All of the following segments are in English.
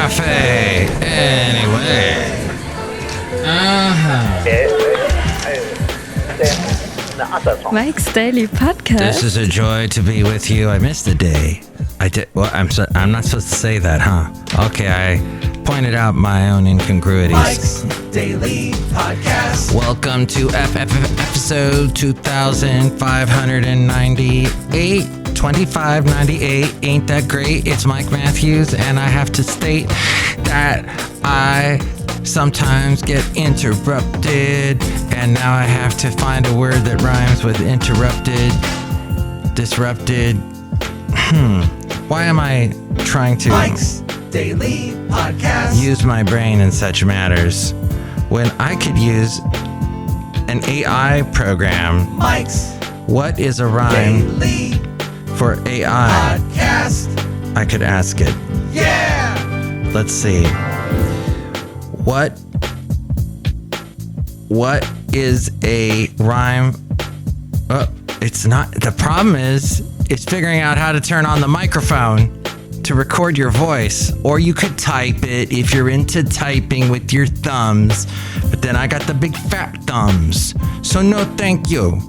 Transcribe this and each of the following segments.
Café Anyway. Mike's Daily Podcast. This is a joy to be with you. I missed a day. I did. Well, I'm not supposed to say that, huh? Okay, I pointed out my own incongruities. Mike's Daily Podcast. Welcome to episode 2598. 2598 ain't that great. It's Mike Matthews, and I have to state that I sometimes get interrupted, and now I have to find a word that rhymes with interrupted, disrupted. Why am I trying to Mike's Daily Podcast. use my brain in such matters when I could use an AI program? Mike's What is a rhyme Daily for AI? Podcast. I could ask it. Yeah! Let's see. What is a rhyme? Oh, it's not. The problem is, it's figuring out how to turn on the microphone to record your voice. Or you could type it if you're into typing with your thumbs. But then I got the big fat thumbs. So no thank you.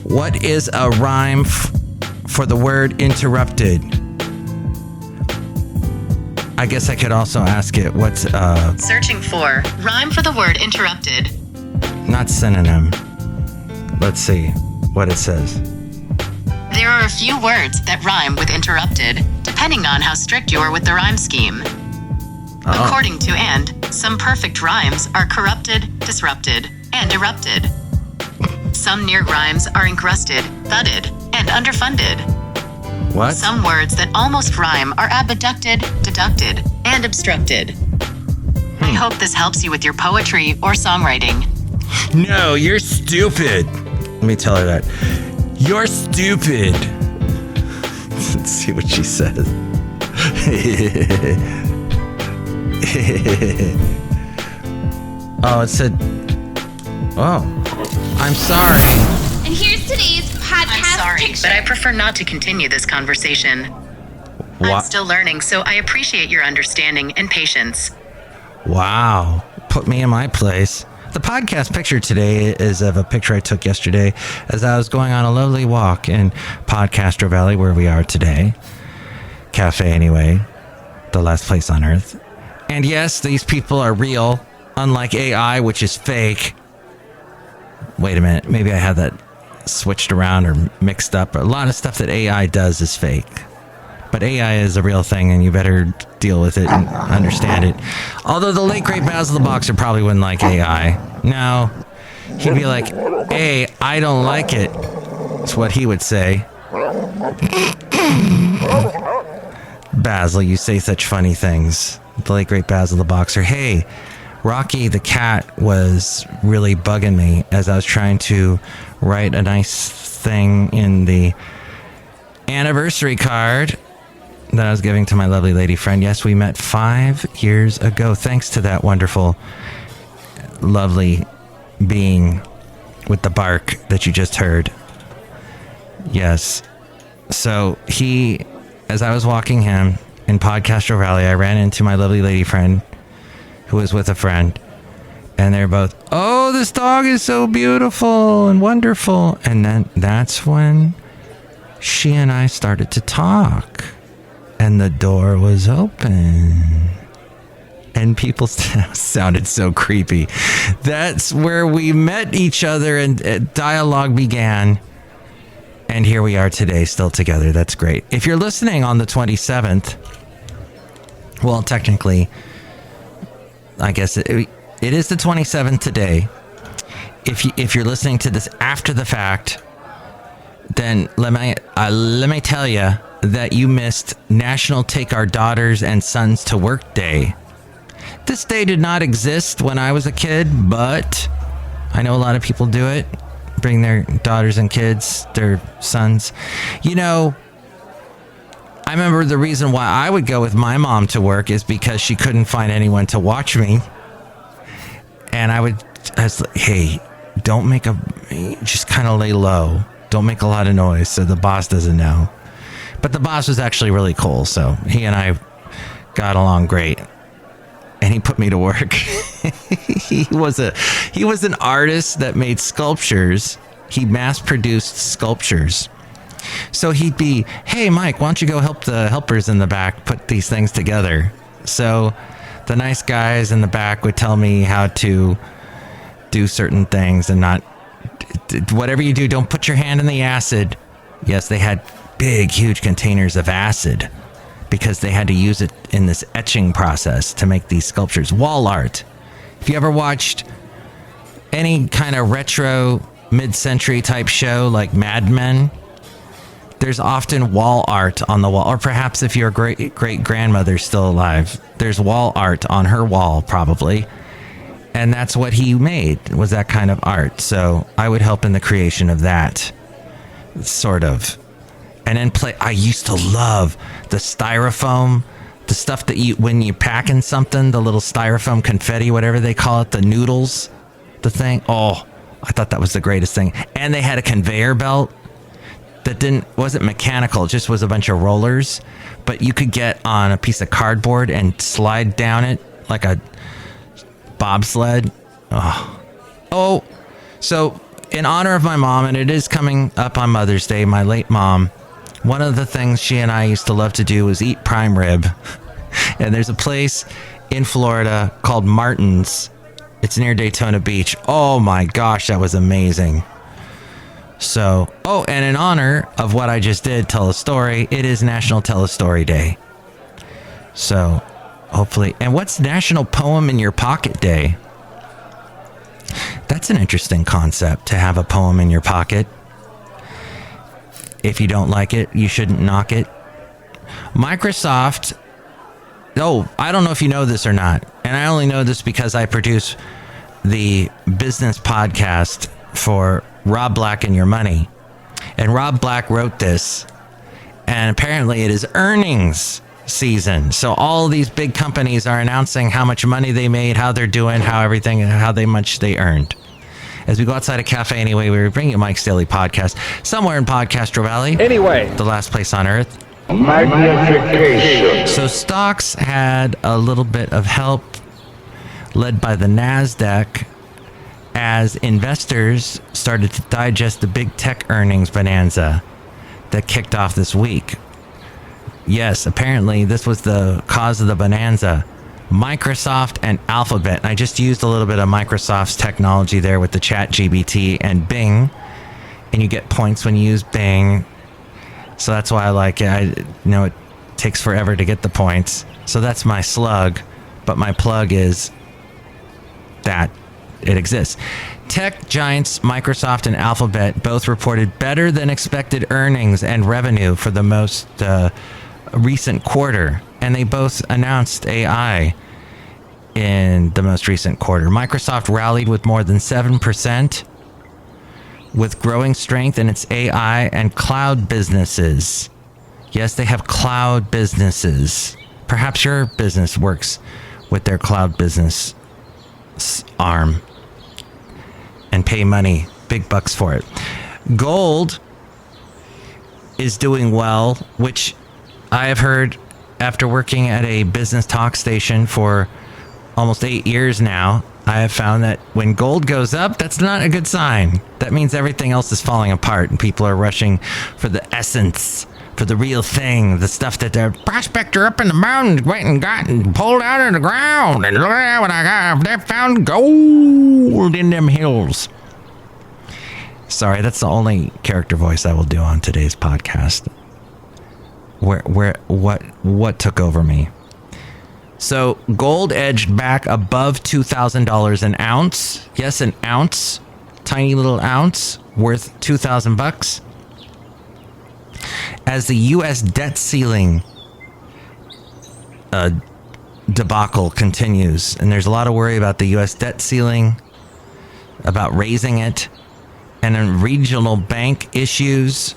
What is a rhyme for the word interrupted? I guess I could also ask it, what's Searching for rhyme for the word interrupted. not synonym. Let's see what it says. There are a few words that rhyme with interrupted, depending on how strict you are with the rhyme scheme. According to And, some perfect rhymes are corrupted, disrupted, and erupted. Some near rhymes are encrusted, thudded, and underfunded. What? Some words that almost rhyme are abducted, deducted, and obstructed. I hope this helps you with your poetry or songwriting. No, you're stupid. Let me tell her that. You're stupid. Let's see what she says. Oh, it said, oh, I'm sorry. And here's today's podcast I'm sorry, picture. but I prefer not to continue this conversation. I'm What? still learning, so I appreciate your understanding and patience. Wow. Put me in my place. The podcast picture today is of a picture I took yesterday as I was going on a lovely walk in Podcaster Valley, where we are today. Café Anyway, the last place on earth. And yes, these people are real, unlike AI, which is fake. Wait a minute. Maybe I had that switched around or mixed up. A lot of stuff that AI does is fake. But AI is a real thing, and you better deal with it and understand it. Although the late, great Basil the Boxer probably wouldn't like AI. No. He'd be like, hey, I don't like it. That's what he would say. Basil, you say such funny things. The late, great Basil the Boxer. Hey, Rocky the cat was really bugging me as I was trying to write a nice thing in the anniversary card that I was giving to my lovely lady friend. Yes, we met 5 years ago. Thanks to that wonderful, lovely being with the bark that you just heard. Yes. So he, as I was walking him in Podcaster Valley, I ran into my lovely lady friend who was with a friend. And they're both, oh, this dog is so beautiful and wonderful. And then that's when she and I started to talk. And the door was open. And people sounded so creepy. That's where we met each other and dialogue began. And here we are today, still together. That's great. If you're listening on the 27th, well, technically, I guess it is the 27th today. If you're listening to this after the fact, then let me tell you that you missed National Take Our Daughters and Sons to Work Day. This day did not exist when I was a kid, but I know a lot of people do it. Bring their daughters and kids, their sons. You know, I remember the reason why I would go with my mom to work is because she couldn't find anyone to watch me. And I was like, hey, just kind of lay low. Don't make a lot of noise so the boss doesn't know. But the boss was actually really cool, so he and I got along great. And he put me to work. He was an artist that made sculptures. He mass-produced sculptures. So he'd be, hey, Mike, why don't you go help the helpers in the back put these things together? So the nice guys in the back would tell me how to do certain things and not, whatever you do, don't put your hand in the acid. Yes, they had big, huge containers of acid because they had to use it in this etching process to make these sculptures. Wall art. If you ever watched any kind of retro mid-century type show like Mad Men, there's often wall art on the wall. Or perhaps if your great-grandmother's still alive, there's wall art on her wall probably. And that's what he made, was that kind of art. So I would help in the creation of that, sort of. And then I used to love the styrofoam, the stuff that when you pack in something, the little styrofoam confetti, whatever they call it, the noodles, the thing. Oh, I thought that was the greatest thing. And they had a conveyor belt that wasn't mechanical, it just was a bunch of rollers, but you could get on a piece of cardboard and slide down it like a bobsled. Oh, so in honor of my mom, and it is coming up on Mother's Day, my late mom, one of the things she and I used to love to do was eat prime rib. And there's a place in Florida called Martin's. It's near Daytona Beach. Oh my gosh, that was amazing. So, and in honor of what I just did, tell a story, it is National Tell a Story Day. So, hopefully. And what's National Poem in Your Pocket Day? That's an interesting concept, to have a poem in your pocket. If you don't like it, you shouldn't knock it. Microsoft, I don't know if you know this or not, and I only know this because I produce the business podcast for Rob Black and Your Money. And Rob Black wrote this, and apparently it is earnings season. So all these big companies are announcing how much money they made, how they're doing, how much they earned. As we go outside of Café Anyway, we bring you Mike's Daily Podcast, somewhere in Podcastro Valley. Anyway. The last place on earth. Magnification. So stocks had a little bit of help, led by the NASDAQ, as investors started to digest the big tech earnings bonanza that kicked off this week. Yes, apparently this was the cause of the bonanza. Microsoft and Alphabet. I just used a little bit of Microsoft's technology there with the ChatGPT and Bing, and you get points when you use Bing. So that's why I like it. I know it takes forever to get the points. So that's my slug, but my plug is that it exists. Tech giants Microsoft and Alphabet both reported better than expected earnings and revenue for the most recent quarter, and they both announced AI in the most recent quarter. Microsoft rallied with more than 7%, with growing strength in its AI and cloud businesses. Yes, they have cloud businesses. Perhaps your business works with their cloud business arm and pay money, big bucks for it. Gold is doing well, which I have heard after working at a business talk station for almost 8 years now. I have found that when gold goes up, that's not a good sign. That means everything else is falling apart and people are rushing for the essence, for the real thing, the stuff that their prospector up in the mountains went and got and pulled out of the ground. And look at what I got. They found gold in them hills. Sorry, that's the only character voice I will do on today's podcast. What took over me? So gold edged back above $2,000 an ounce. Yes, an ounce, tiny little ounce worth $2,000. As the U.S. debt ceiling debacle continues, and there's a lot of worry about the U.S. debt ceiling, about raising it, and in regional bank issues.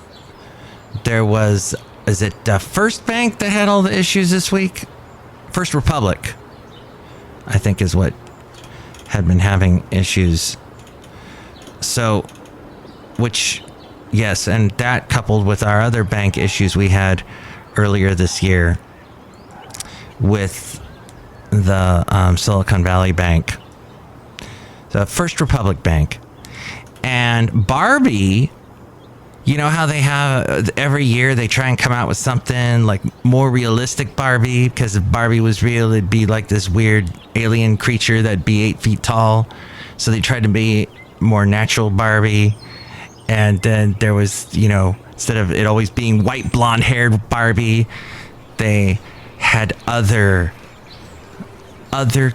There was, is it First Bank that had all the issues this week? First Republic, I think, is what had been having issues. So, which, yes, and that coupled with our other bank issues we had earlier this year with the Silicon Valley Bank, the First Republic Bank. And Barbie, you know how they have every year they try and come out with something like more realistic Barbie, because if Barbie was real, it'd be like this weird alien creature that'd be 8 feet tall. So they tried to be more natural Barbie. And then there was, you know, instead of it always being white blonde haired Barbie, they had other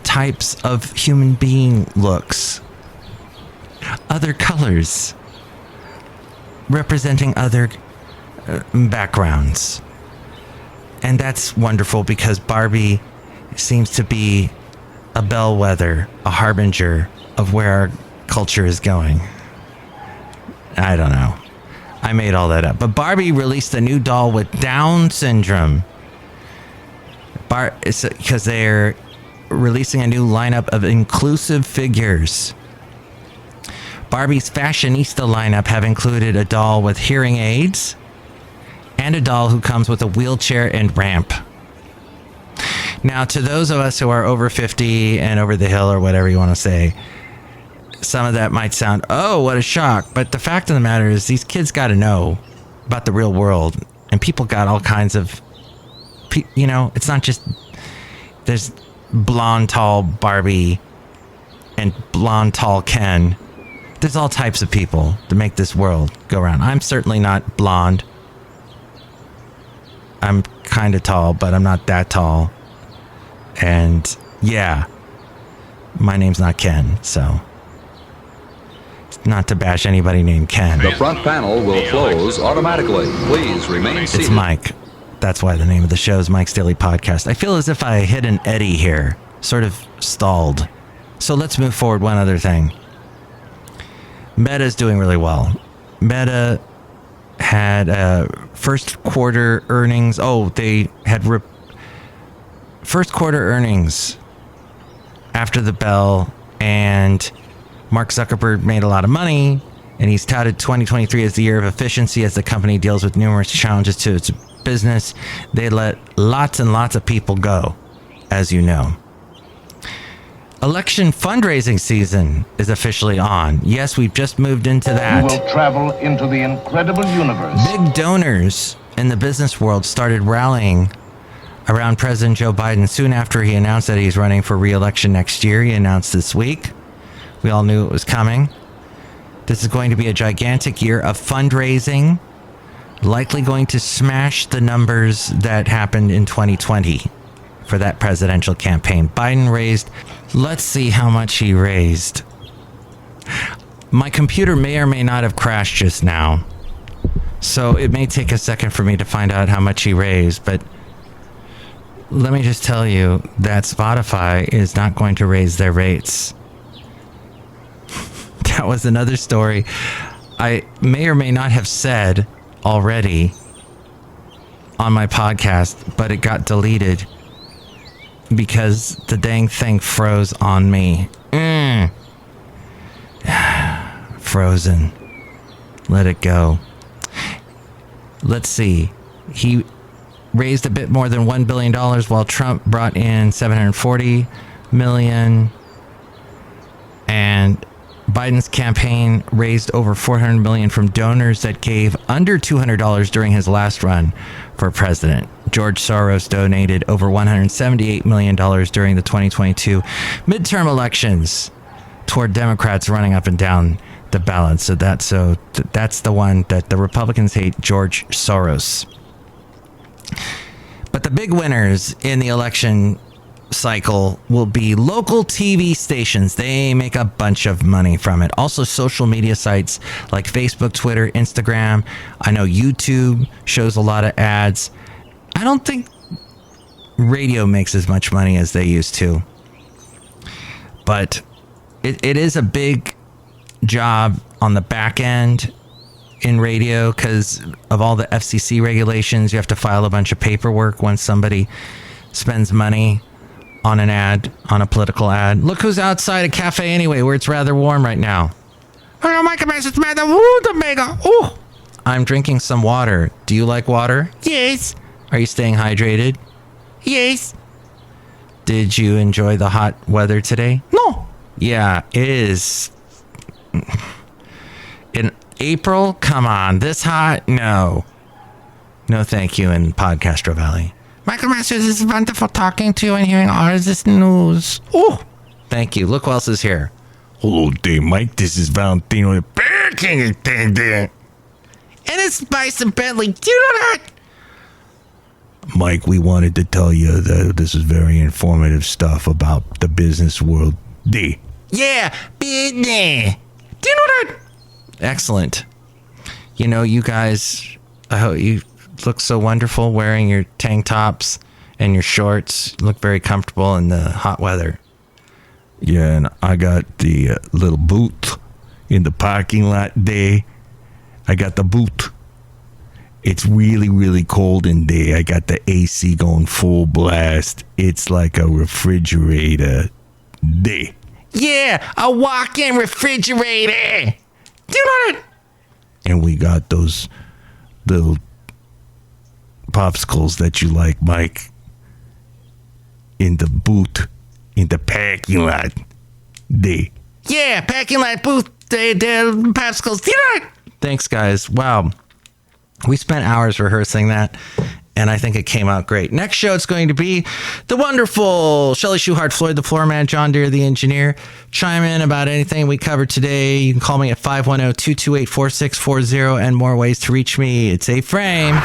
types of human being looks, other colors, representing other backgrounds. And that's wonderful because Barbie seems to be a bellwether, a harbinger of where our culture is going. I don't know. I made all that up. But Barbie released a new doll with Down syndrome. Because they're releasing a new lineup of inclusive figures. Barbie's fashionista lineup have included a doll with hearing aids and a doll who comes with a wheelchair and ramp. Now, to those of us who are over 50 and over the hill or whatever you want to say, some of that might sound, oh, what a shock. But the fact of the matter is these kids got to know about the real world. And people got all kinds of, you know, it's not just, there's blonde, tall Barbie and blonde, tall Ken. There's all types of people to make this world go around. I'm certainly not blonde. I'm kind of tall, but I'm not that tall. And yeah, my name's not Ken, so not to bash anybody named Ken. The front panel will close automatically. Please remain seated. It's Mike. That's why the name of the show is Mike's Daily Podcast. I feel as if I hit an Eddy here, sort of stalled. So let's move forward. One other thing. Meta's doing really well. Meta had first quarter earnings. Oh, they had first quarter earnings after the bell, and Mark Zuckerberg made a lot of money, and he's touted 2023 as the year of efficiency as the company deals with numerous challenges to its business. They let lots and lots of people go, as you know. Election fundraising season is officially on. Yes, we've just moved into that. You will travel into the incredible universe. Big donors in the business world started rallying around President Joe Biden soon after he announced that he's running for re-election next year. He announced this week. We all knew it was coming. This is going to be a gigantic year of fundraising, likely going to smash the numbers that happened in 2020 for that presidential campaign. Biden raised, let's see how much he raised. My computer may or may not have crashed just now, so it may take a second for me to find out how much he raised, but let me just tell you that Spotify is not going to raise their rates. That was another story I may or may not have said already on my podcast, but it got deleted because the dang thing froze on me. Frozen. Let it go. Let's see. He raised a bit more than $1 billion while Trump brought in $740 million. And Biden's campaign raised over $400 million from donors that gave under $200 during his last run for president. George Soros donated over $178 million during the 2022 midterm elections toward Democrats running up and down the ballot. So that's the one that the Republicans hate, George Soros. But the big winners in the election cycle will be local TV stations. They make a bunch of money from it. Also social media sites like Facebook, Twitter, Instagram. I know YouTube shows a lot of ads. I don't think radio makes as much money as they used to, but it is a big job on the back end in radio because of all the FCC regulations. You have to file a bunch of paperwork once somebody spends money on an ad, on a political ad. Look who's outside a Café Anyway, where it's rather warm right now. Hello, my commander, Madame Rootabega. Oh, I'm drinking some water. Do you like water? Yes. Are you staying hydrated? Yes. Did you enjoy the hot weather today? No. Yeah, it is. In April? Come on, this hot? No. No, thank you in Podcastro Valley. Michael Masters, it's wonderful talking to you and hearing all of this news. Oh, thank you. Look who else is here. Hello there, Mike. This is Valentino, the Bear King attendant. And it's Bison Bentley. Do you know that? Mike, we wanted to tell you that this is very informative stuff about the business world. Yeah, business. Do you know that? Excellent. You know, you guys, I hope you look so wonderful wearing your tank tops and your shorts. You look very comfortable in the hot weather. Yeah, and I got the little boot in the parking lot there. I got the boot. It's really, really cold in there. I got the AC going full blast. It's like a refrigerator there. Yeah, a walk-in refrigerator. Do you know that? And we got those little popsicles that you like, Mike, in the boot, in the parking lot there. Yeah, parking lot booth, the popsicles. Do you know that? Thanks, guys. Wow. We spent hours rehearsing that, and I think it came out great. Next show, it's going to be the wonderful Chely Shoehart, Floyd the Floorman, John Deere the engineer. Chime in about anything we covered today. You can call me at 510-228-4640 and more ways to reach me. It's A-Frame.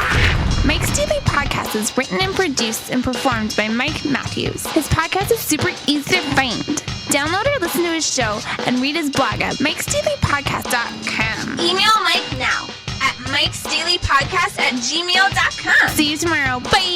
Mike's Daily Podcast is written and produced and performed by Mike Matthews. His podcast is super easy to find. Download or listen to his show and read his blog at mikesdailypodcast.com. Email Mike now at mikesdailypodcast@gmail.com. See you tomorrow. Bye.